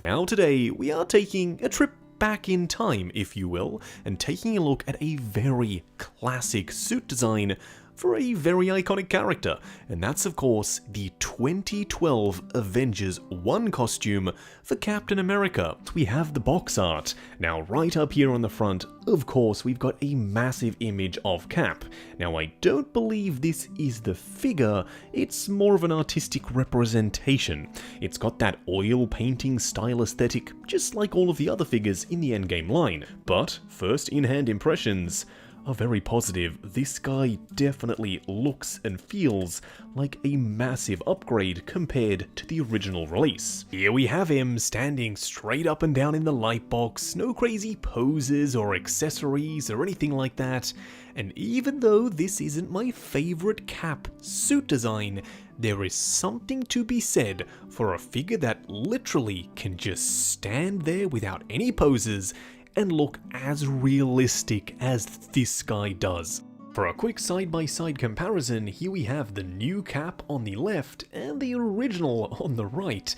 Now today, we are taking a trip back in time, if you will, and taking a look at a very classic suit design for a very iconic character, and that's of course the 2012 Avengers 1 costume for Captain America. We have the box art. Now right up here on the front, of course, we've got a massive image of Cap. Now I don't believe this is the figure, it's more of an artistic representation. It's got that oil painting style aesthetic, just like all of the other figures in the Endgame line. But first in-hand impressions are very positive. This guy definitely looks and feels like a massive upgrade compared to the original release. Here we have him standing straight up and down in the light box, no crazy poses or accessories or anything like that. And even though this isn't my favorite Cap suit design, there is something to be said for a figure that literally can just stand there without any poses and look as realistic as this guy does. For a quick side-by-side comparison, here we have the new Cap on the left and the original on the right.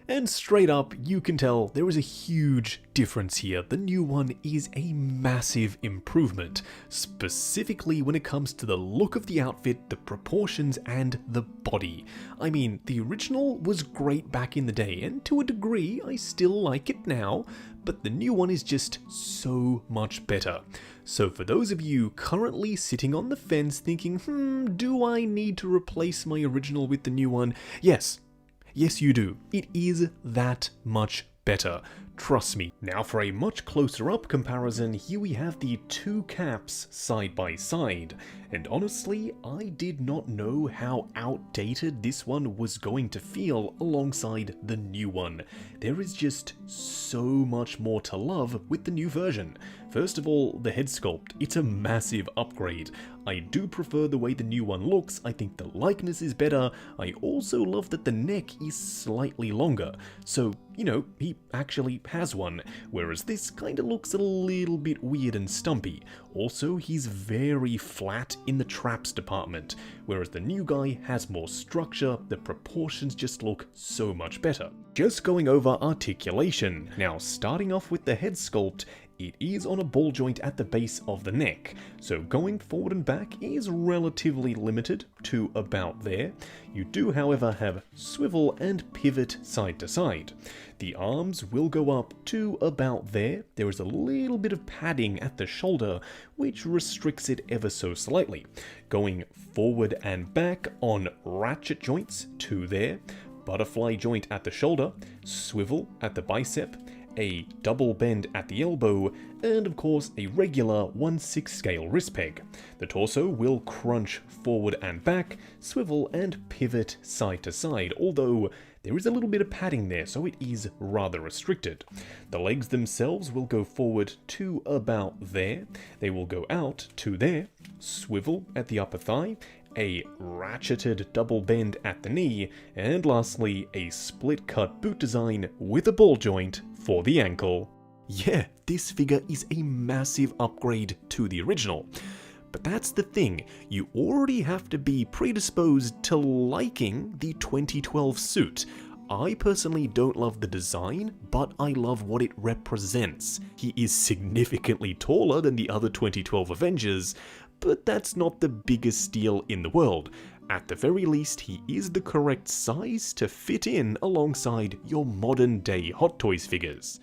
And straight up, you can tell there is a huge difference here. The new one is a massive improvement, specifically when it comes to the look of the outfit, the proportions, and the body. I mean, the original was great back in the day, and to a degree, I still like it now, but the new one is just so much better. So for those of you currently sitting on the fence thinking, do I need to replace my original with the new one? Yes, you do. It is that much better. Trust me. Now for a much closer up comparison, here we have the two Caps side by side. And honestly, I did not know how outdated this one was going to feel alongside the new one. There is just so much more to love with the new version. First of all, the head sculpt. It's a massive upgrade. I do prefer the way the new one looks. I think the likeness is better. I also love that the neck is slightly longer. So, you know, he actually has one, whereas this kinda looks a little bit weird and stumpy. Also, he's very flat in the traps department, whereas the new guy has more structure. The proportions just look so much better. Just going over articulation. Now, starting off with the head sculpt, it is on a ball joint at the base of the neck, so going forward and back is relatively limited to about there. You do, however, have swivel and pivot side to side. The arms will go up to about there. There is a little bit of padding at the shoulder, which restricts it ever so slightly. Going forward and back on ratchet joints to there, butterfly joint at the shoulder, swivel at the bicep, a double bend at the elbow, and of course a regular 1/6 scale wrist peg. The torso will crunch forward and back, swivel and pivot side to side, although there is a little bit of padding there, so it is rather restricted. The legs themselves will go forward to about there, they will go out to there, swivel at the upper thigh, a ratcheted double bend at the knee, and lastly a split cut boot design with a ball joint for the ankle. Yeah, this figure is a massive upgrade to the original. But that's the thing, you already have to be predisposed to liking the 2012 suit. I personally don't love the design, but I love what it represents. He is significantly taller than the other 2012 Avengers, but that's not the biggest deal in the world. At the very least, he is the correct size to fit in alongside your modern day Hot Toys figures.